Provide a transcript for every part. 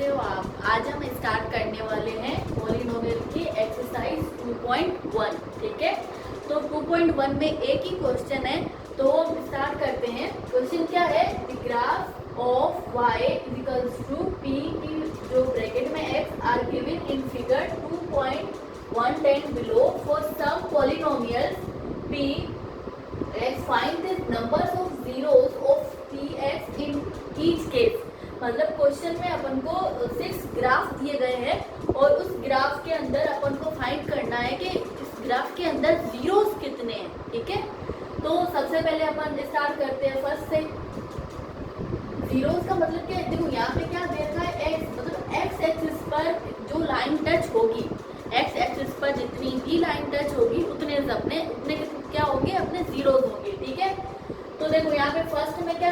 कैसे हो आप। आज हम स्टार्ट करने वाले हैं पॉलिनोमियल की एक्सरसाइज 2.1। ठीक है, तो 2.1 में एक ही क्वेश्चन है, तो हम स्टार्ट करते हैं। क्वेश्चन क्या है, the graph of y equals to p की जो ब्रैकेट में x are given in figure 2.110 below for some polynomials p x find the numbers of zeros of px in each case. मतलब question में अपन को 6 graph दिए गए हैं और उस ग्राफ के अंदर अपन को फाइंड करना है कि इस ग्राफ के अंदर जीरोस कितने हैं। ठीक है, तो सबसे पहले अपन स्टार्ट करते हैं फर्स्ट से। जीरोस का मतलब क्या है, देखो यहाँ पे क्या दे रखा है x, मतलब x एक्सिस पर जो लाइन टच होगी, x एक्सिस पर जितनी भी लाइन टच होगी उतने उतने क्या होंगे, अपने जीरोस होंगे। ठीक है, तो देखो यहाँ पे फर्स्ट में क्या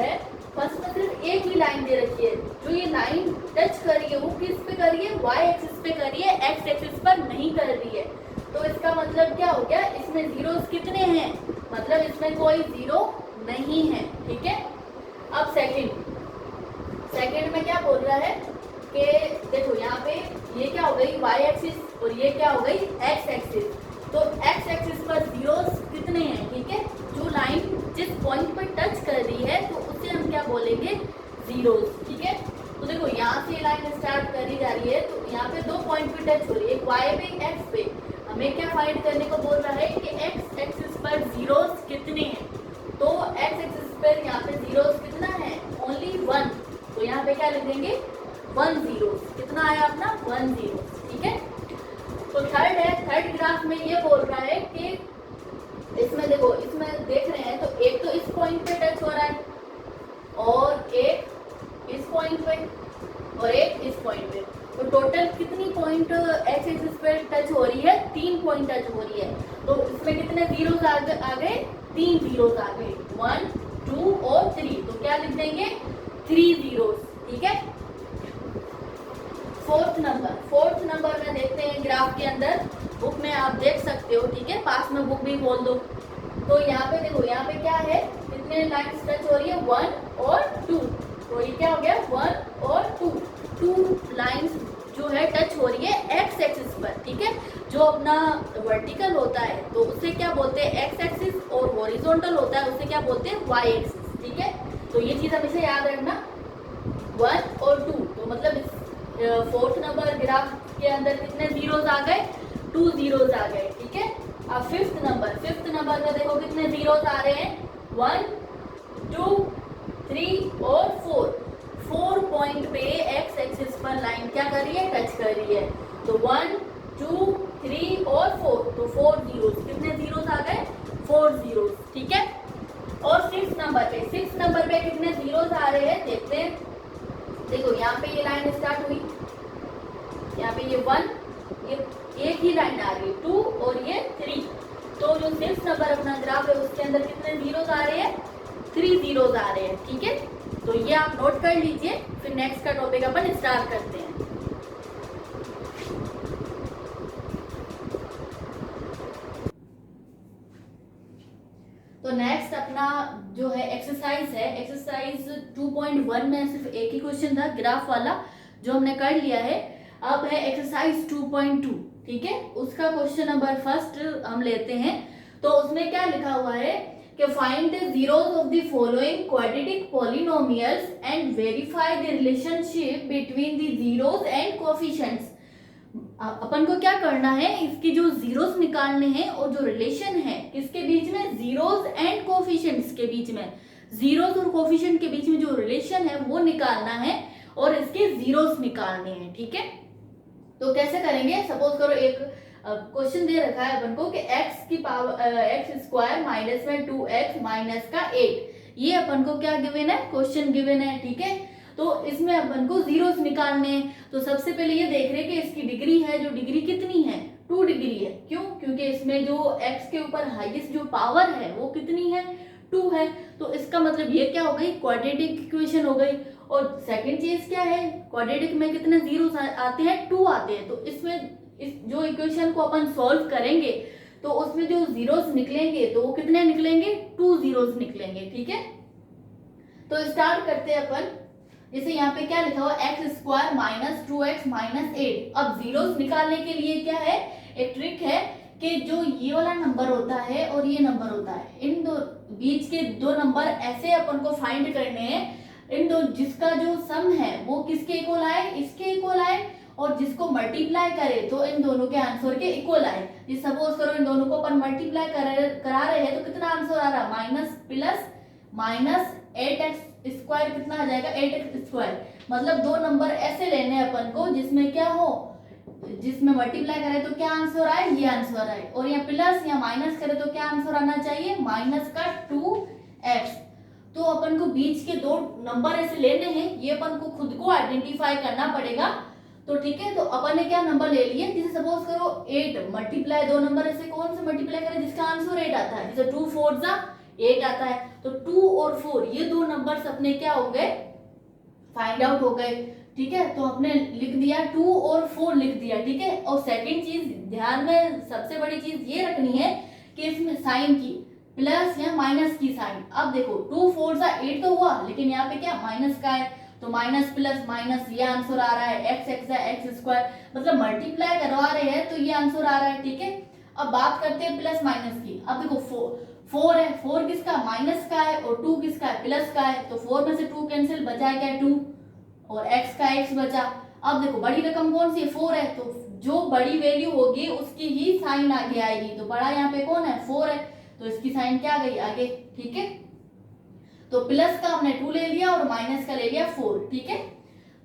है, फर्स्ट में सिर्फ एक ही लाइन दे रखी है। जो ये लाइन टच कर रही है वो किस पे कर रही है, y एक्सिस पे कर रही है, x एक्सिस पर नहीं कर रही है। तो इसका मतलब क्या हो गया, इसमें जीरोस कितने हैं, मतलब इसमें कोई जीरो नहीं है। ठीक है, अब सेकंड में क्या बोल रहा है कि देखो यहाँ पे ये क्या हो गई y एक्सिस और ये क्या हो गई x एक्सिस। तो x एक्सिस पर जीरोस कितने हैं। ठीक है, जो लाइन जिस पॉइंट पर टच कर रही है तो उसे हम क्या बोलेंगे, जीरोस। ठीक है, तो देखो यहाँ से लाइन स्टार्ट करी जा रही है, तो यहाँ पे 2 पॉइंट पे टच हो रही है, y पे x पे। हमें क्या फाइंड करने को बोल रहा है कि x एक्सिस पर जीरोस कितने हैं। तो x एक्सिस पर यहाँ पे जीरोस कितना है, ओनली 1। तो यहाँ पे क्या लिख देंगे, 1 जीरोस। कितना आया अपना, 1 जीरोस। ठीक है, तो थर्ड ग्राफ में ये बोल रहा है कि इसमें देखो, इसमें देख रहे हैं तो एक तो इस पॉइंट पे टच हो रहा है और एक इस पॉइंट पे और एक इस पॉइंट पे। तो टोटल कितनी पॉइंट एक्स एक्सिस पे टच हो रही है, 3 पॉइंट टच हो रही है। तो इसमें कितने जीरोस आ गए, 3 जीरोस आ गए, 1 2 और 3। तो क्या लिख देंगे, 3 जीरोस। ठीक है, फोर्थ नंबर में देखते हैं ग्राफ के अंदर, बुक में आप देख सकते हो। ठीक है, पास में बुक भी खोल दो। तो यहाँ पे देखो, यहाँ पे क्या है, कितने लाइन्स टच हो रही है, 1 और 2। तो ये क्या हो गया, 1 और 2 लाइन्स जो है टच हो रही है एक्स एक्सिस पर। ठीक है, जो अपना वर्टिकल होता है तो उसे क्या बोलते हैं, एक्स एक्सिस, और हॉरिजॉन्टल होता है उसे क्या बोलते हैं, वाई एक्सिस। ठीक है, तो ये चीज हमेशा याद रखना, 1 और 2। तो मतलब फोर्थ नंबर ग्राफ के अंदर कितने जीरोस आ गए, 2 जीरोस आ गए। ठीक है, अब फिफ्थ नंबर में देखो कितने जीरोस आ रहे हैं, 1 2 3 और 4 पॉइंट पे एक्स एक्सिस पर लाइन क्या कर रही है, टच कर रही है। तो 1 2 3 और 4, तो 4 जीरोस। कितने जीरोस आ गए, 4 जीरोस। ठीक है, और 6 नंबर पे कितने जीरोस आ रहे हैं देखते हैं। देखो यहाँ पे ये लाइन स्टार्ट हुई, यहाँ पे ये 1, ये एक ही लाइन आ रही है, 2 और ये 3। तो जो 6 नंबर अपना ग्राफ है उसके अंदर कितने जीरोस आ रहे हैं, 3 जीरोस आ रहे हैं। ठीक है, तो ये आप नोट कर लीजिए, फिर नेक्स्ट का टॉपिक अपन स्टार्ट करते हैं। तो नेक्स्ट अपना जो है एक्सरसाइज है, एक्सरसाइज 2.1 में सिर्फ एक ही क्वेश्चन था ग्राफ वाला जो हमने कर लिया है। अब है एक्सरसाइज 2.2। ठीक है, उसका क्वेश्चन नंबर फर्स्ट हम लेते हैं। तो उसमें क्या लिखा हुआ है कि find the zeros of the following quadratic polynomials and verify the relationship between the zeros and coefficients. अपन को क्या करना है, इसकी जो जीरोस निकालने हैं और जो रिलेशन है किसके बीच में, जीरोस एंड कोएफिशिएंट्स के बीच में, जीरोस और कोएफिशिएंट के बीच में जो रिलेशन है वो निकालना है और इसके जीरोस निकालने हैं। ठीक है, तो कैसे करेंगे, सपोज करो एक क्वेश्चन दे रखा है अपन को कि x की पावर x स्क्वायर माइनस में 2x माइनस का 8, ये अपन को क्या गिवन है, क्वेश्चन गिवन है। ठीक है, तो इसमें अपन को जीरोस निकालने हैं। तो सबसे पहले ये देख रहे हैं कि इसकी डिग्री है, जो डिग्री कितनी है, 2 डिग्री है। क्यों, क्योंकि इसमें जो x के ऊपर हाईएस्ट जो पावर है वो कितनी है, 2 है। तो इसका मतलब ये क्या हो गई, क्वाड्रेटिक इक्वेशन हो गई। और सेकंड चीज क्या है, क्वाड्रेटिक में कितने जीरोस आते हैं, 2 आते हैं। तो इसमें इस जो इक्वेशन को अपन सॉल्व करेंगे तो उसमें जो जीरोस निकलेंगे तो वो कितने निकलेंगे, 2 जीरोस निकलेंगे। ठीक है, तो स्टार्ट करते हैं अपन। जैसे यहाँ पे क्या लिखा हुआ x square minus 2x minus 8। अब जीरोस निकालने के लिए क्या है, एक ट्रिक है कि जो ये वाला नंबर होता है और ये नंबर होता है, इन दो बीच के दो नंबर ऐसे अपन को फाइंड करने हैं, इन दो जिसका जो सम है वो किसके इक्वल आए, इसके इक्वल आए, और जिसको मल्टीप्लाई करे तो इन दोनों के आंसर के इक्वल आए। ये सपोज करो इन दोनों को अपन मल्टीप्लाई करा रहे हैं तो कितना आंसर आ रहा है, minus plus minus 8x square कितना आ जाएगा, 8x स्क्वायर। मतलब दो नंबर ऐसे लेने हैं अपन को जिसमें क्या हो, जिसमें मल्टीप्लाई करें तो क्या आंसर आए, ये आंसर आए, और यहाँ प्लस या माइनस करें तो क्या आंसर आना चाहिए, माइनस का 2x। तो अपन को बीच के दो नंबर ऐसे लेने हैं, ये अपन को खुद को आइडेंटिफाई करना पड़ेगा। तो ठीक है, तो अपन ने क्या नंबर ले लिए, जैसे सपोज करो 8 मल्टीप्लाई, दो नंबर ऐसे कौन से मल्टीप्लाई करें जिसका आंसर 8 आता है, जैसे 2 4 8 आता है, तो 2 और 4 ये दो नंबर्स अपने क्या हो गए, फाइंड आउट हो गए। ठीक है, तो हमने लिख दिया 2 और 4 लिख दिया। ठीक है, और सेकंड चीज ध्यान में सबसे बड़ी चीज ये रखनी है कि इसमें साइन की प्लस या माइनस की साइन। अब देखो 2 4 8 तो हुआ, लेकिन यहाँ पे क्या माइनस का है, तो माइनस प्लस माइनस ये आंसर आ रहा है, एक्स एक्स एक्स स्क्वायर, मतलब मल्टीप्लाई करवा रहे हैं तो ये आंसर आ रहा है। ठीक है, अब बात करते हैं प्लस माइनस की। अब देखो 4 है, 4 किसका, माइनस का है, और 2 किसका है, प्लस का है, तो 4 में से 2 कैंसिल, बचा क्या है 2, और x का x बचा। अब देखो बड़ी रकम कौन सी है, 4 है, तो जो बड़ी वैल्यू होगी उसकी ही साइन आगे आएगी, तो बड़ा यहाँ पे कौन है, 4 है, तो इसकी साइन क्या आ गई आगे। ठीक है, तो प्लस का हमने 2 ले लिया और माइनस का ले लिया 4। ठीक है,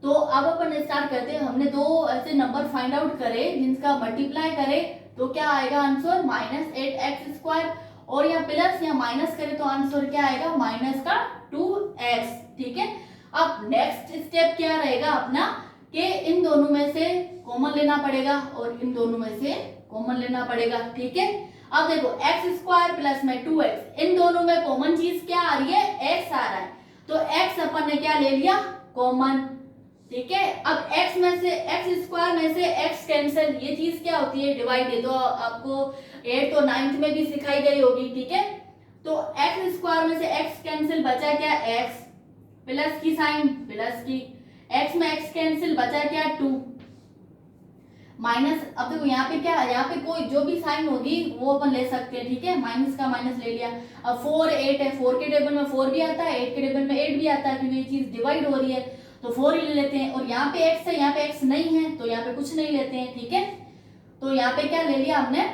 तो अब अपन स्टार्ट करते हैं। हमने दो ऐसे नंबर फाइंड आउट करे जिनका मल्टीप्लाई करे तो क्या आएगा आंसर, माइनस 8x स्क्वायर, और या प्लस या माइनस करे तो आंसर क्या आएगा, माइनस का 2x। ठीक है, अब नेक्स्ट स्टेप क्या रहेगा अपना, कि इन दोनों में से कॉमन लेना पड़ेगा और इन दोनों में से कॉमन लेना पड़ेगा। ठीक है, अब देखो x स्क्वायर प्लस में 2x, इन दोनों में कॉमन चीज क्या आ रही है, x आ रहा है, तो x अपन ने क्या ले लिया, कॉमन। ठीक है, अब x में से x स्क्वायर में से x कैंसिल, ये चीज क्या होती है, डिवाइड। ये तो आपको 8th और 9th में भी सिखाई गई होगी। ठीक है, तो x स्क्वायर में से x कैंसिल, बचा क्या, x प्लस की साइन प्लस की, x में x कैंसिल, बचा क्या 2 माइनस। अब देखो यहाँ पे क्या, यहाँ पे कोई जो भी साइन होगी वो अपन ले सकते हैं। ठीक है, माइनस का माइनस ले लिया। अब 4 8 है, 4 के टेबल में 4 भी आता है, 8 के टेबल में 8 भी आता है, क्योंकि ये चीज डिवाइड हो रही है तो 4 ही ले लेते हैं। और यहाँ पे x है, यहाँ पे x नहीं है तो यहाँ पे कुछ नहीं लेते हैं। ठीक है, तो यहाँ पे क्या ले लिया हमने,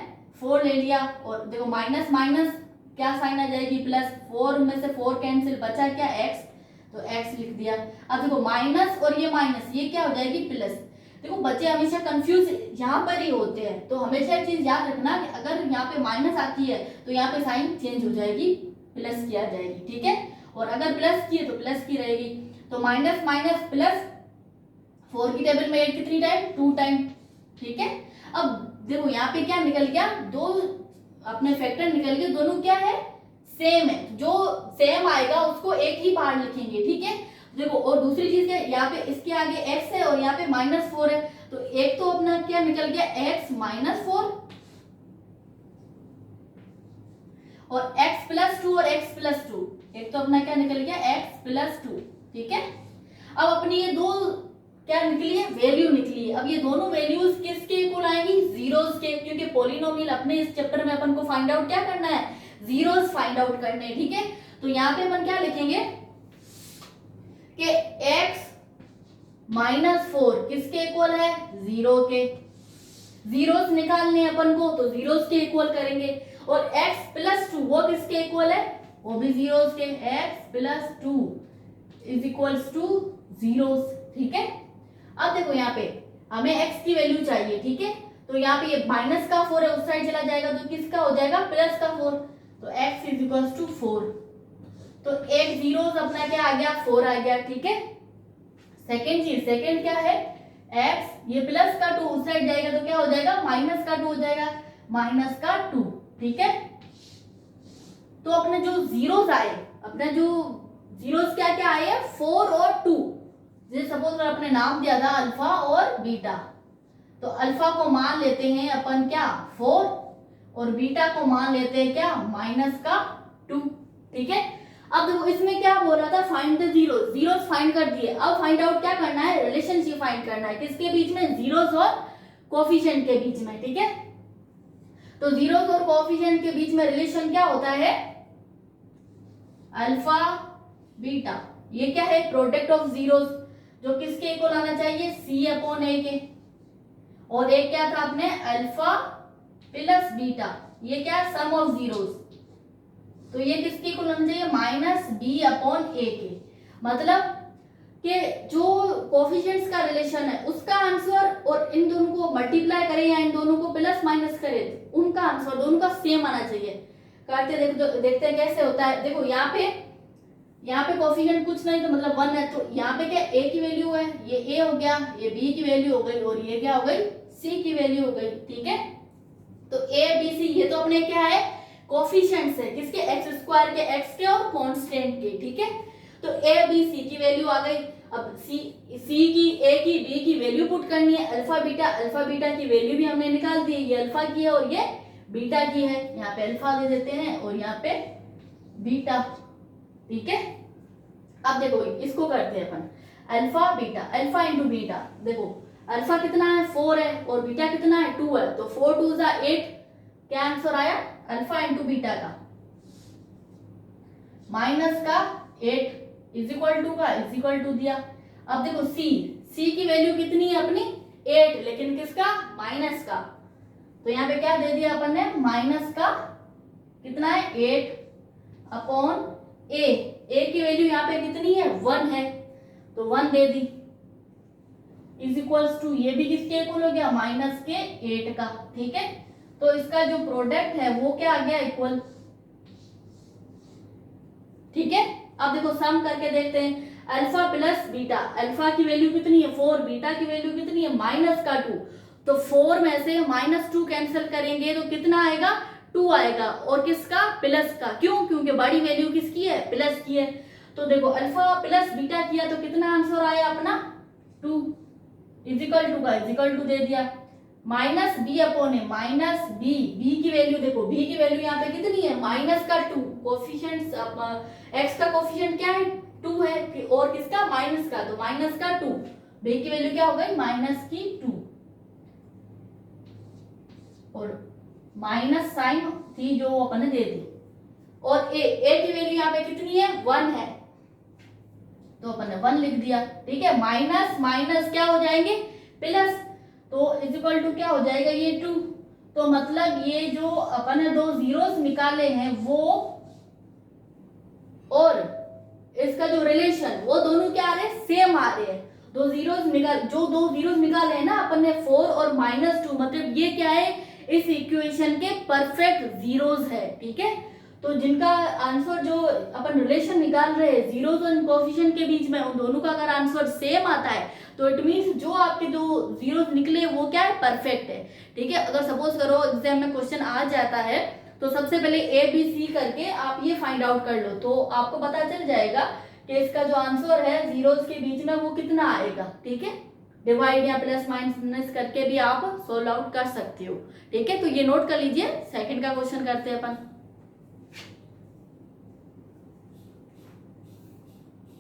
4 ले लिया, और देखो माइनस माइनस क्या साइन आ जाएगी, प्लस, 4 में से 4 कैंसिल, बचा क्या x, तो x लिख दिया। अब देखो माइनस और ये माइनस, ये क्या हो जाएगी प्लस। देखो बच्चे हमेशा कंफ्यूज यहाँ पर ही होते हैं, तो हमेशा एक चीज याद रखना कि अगर यहाँ पे माइनस आती है तो यहाँ पे साइन चेंज हो जाएगी, प्लस की आ जाएगी। ठीक है, और अगर प्लस की है तो प्लस की रहेगी। तो माइनस माइनस प्लस, 4 की टेबल में 8 कितनी टाइम, 2 टाइम। ठीक है, अब देखो यहाँ पे क्या निकल गया, दो अपने फैक्टर निकल गए, दोनों क्या है, सेम है। जो सेम आएगा उसको एक ही बार लिखेंगे। ठीक है, देखो और दूसरी चीज क्या, यहाँ पे इसके आगे x है और यहाँ पे -4 है, तो एक तो अपना क्या निकल गया, x -4 और x +2 और x +2, एक तो अपना क्या निकल गया, x +2। ठीक है, अब अपनी ये दो क्या निकली है, वैल्यू निकली है। अब ये दोनों वैल्यूज किसके इक्वल आएंगी, जीरोस के, क्योंकि पॉलिनोमियल अपने इस चैप्टर में अपन को फाइंड आउट क्या करना है, जीरोस फाइंड आउट करने हैं। ठीक है, तो यहाँ पे अपन क्या लिखेंगे कि x -4 किसके इक्वल है, 0 के। जीरोस निकालने अपन को तो जीरोस के इक्वल करेंगे, और x +2 वो किसके इक्वल है, वो भी जीरोस के, x +2 = जीरोस। ठीक है, अब देखो यहाँ पे हमें x की वैल्यू चाहिए। ठीक है, तो यहाँ पे ये माइनस का 4 है, उस साइड चला जाएगा तो किसका हो जाएगा, प्लस का 4, तो x = 4, तो एक जीरोस अपना क्या आ गया, 4 आ गया। ठीक है, सेकंड चीज, सेकंड क्या है, x, ये प्लस का 2 उस साइड जाएगा तो क्या हो जाएगा, माइनस का 2 हो जाएगा, माइनस का 2। ठीक है, तो अपने जो जीरोस आए, अपने जो जीरोस क्या क्या आए, 4 और 2। जैसे सपोज अपने नाम दिया था अल्फा और बीटा, तो अल्फा को मान लेते हैं अपन क्या, 4, और बीटा को मान लेते हैं क्या, -2। ठीक है, अब देखो इसमें क्या बोल रहा था, find the zeros, zeros find कर दिए। अब फाइंड आउट क्या करना है, रिलेशनशिप फाइंड करना है, किसके बीच में, जीरोस और कोफिशिएंट के बीच में, ठीक है। तो जीरोस और कोफिशिएंट के बीच में रिलेशन क्या होता है, अल्फा बीटा। ये क्या है, प्रोडक्ट ऑफ जीरोस, जो किसके इक्वल आना चाहिए, सी अपॉन ए के। और एक क्या था अपने, अल्फा प्लस बीटा, ये क्या है, सम ऑफ जीरोस। तो ये किसके इक्वल होना चाहिए, माइनस बी अपॉन ए के। मतलब कि जो कोफिशिएंट्स का रिलेशन है उसका आंसर और इन दोनों को मल्टीप्लाई करें या इन दोनों को प्लस माइनस करें, उनका आंसर दोनों का सेम आना चाहिए। करते देखते हैं कैसे होता है। देखो यहाँ पे कोफिशिएंट कुछ नहीं तो मतलब 1 है, तो यहाँ पे क्या ए की वैल्यू है, ये ए हो गया, ये बी की वैल्यू हो गई और ये क्या हो गई, सी की वैल्यू हो गई, ठीक है। तो ए बी सी ये तो अपने क्या है, कोफिशिएंट्स है, किसके, एक्स स्क्वायर के, एक्स के और कांस्टेंट के, ठीक है। तो ए बी सी की वैल्यू आ गई। अब सी की, ए की, बी की वैल्यू पुट करनी है। अल्फा बीटा की वैल्यू भी हमने निकाल दी है, ये अल्फा की है और ये बीटा की है। यहाँ पे अल्फा दे देते हैं और यहाँ पे बीटा, ठीक है। अब देखो इसको करते हैं अपन, alpha beta, alpha into beta. देखो अल्फा कितना है, 4 है और बीटा कितना है, 2 है, तो 4 2 जा 8। क्या आंसर आया, अल्फा इंटू बीटा का माइनस का 8 इज इक्वल टू का इज इक्वल टू दिया। अब देखो सी की वैल्यू कितनी है अपनी, 8, लेकिन किसका, माइनस का। तो यहाँ पे क्या दे दिया अपन ने, माइनस का कितना है, 8 अपॉन ए की वैल्यू यहाँ पे कितनी है, 1 है, तो 1 दे दी, इज इक्वल्स टू, ये भी किसके इक्वल हो गया, माइनस के 8 का, ठीक है। तो इसका जो प्रोडक्ट है वो क्या आ गया, इक्वल, ठीक है। अब देखो सम करके देखते हैं, अल्फा प्लस बीटा, अल्फा की वैल्यू कितनी है 4, बीटा की वैल्यू कितनी है, माइनस का 2। तो 4 में से -2 कैंसिल करेंगे तो कितना आएगा, 2 आएगा, और किसका, प्लस का। क्यों, क्योंकि बड़ी वैल्यू किसकी है, प्लस की है। तो देखो अल्फा प्लस बीटा किया तो कितना आंसर आया अपना, 2 इज इक्वल टू का इज इक्वल टू दे दिया, माइनस बी अपॉन ए, माइनस बी की वैल्यू देखो, बी की वैल्यू यहाँ पे कितनी है, माइनस का 2। कोफिशिएंट्स एक्स का कोफिशिएंट क्या है, 2 है, और किसका, माइनस का, तो माइनस का 2, बी की वैल्यू क्या हो गई, माइनस की 2, और माइनस साइन थी जो अपन ने दे दी, और ए की वैल्यू यहाँ पे कितनी है, 1 है, तो अपन ने 1 लिख दिया, ठीक है। माइनस माइनस क्या हो जाएंगे, प्लस, तो इज इक्वल टू क्या हो जाएगा, ये 2। तो मतलब ये जो अपन ने 2 जीरोस निकाले हैं वो और इसका जो रिलेशन, वो दोनों क्या आ रहे हैं, सेम आ रहे हैं। 2 जीरोस निकाले हैं ना अपन ने, 4 और -2, मतलब ये क्या है, इस इक्वेशन के परफेक्ट जीरोस है, ठीक है। तो जिनका आंसर जो अपन रिलेशन निकाल रहे हैं जीरोस और कोफिशिएंट के बीच में, उन दोनों का अगर आंसर सेम आता है तो इट मींस जो आपके जो जीरोस निकले वो क्या है, परफेक्ट है, ठीक है। अगर सपोज करो एग्जाम में क्वेश्चन आ जाता है तो सबसे पहले ए बी सी करके आप ये फाइंड आउट कर लो, तो आपको पता चल जाएगा कि इसका जो आंसर है जीरोस के बीच में वो कितना आएगा, ठीक है। डिवाइड या प्लस माइनस करके भी आप सोल्व आउट कर सकते हो, ठीक है। तो ये नोट कर लीजिए। सेकंड का क्वेश्चन करते हैं अपन।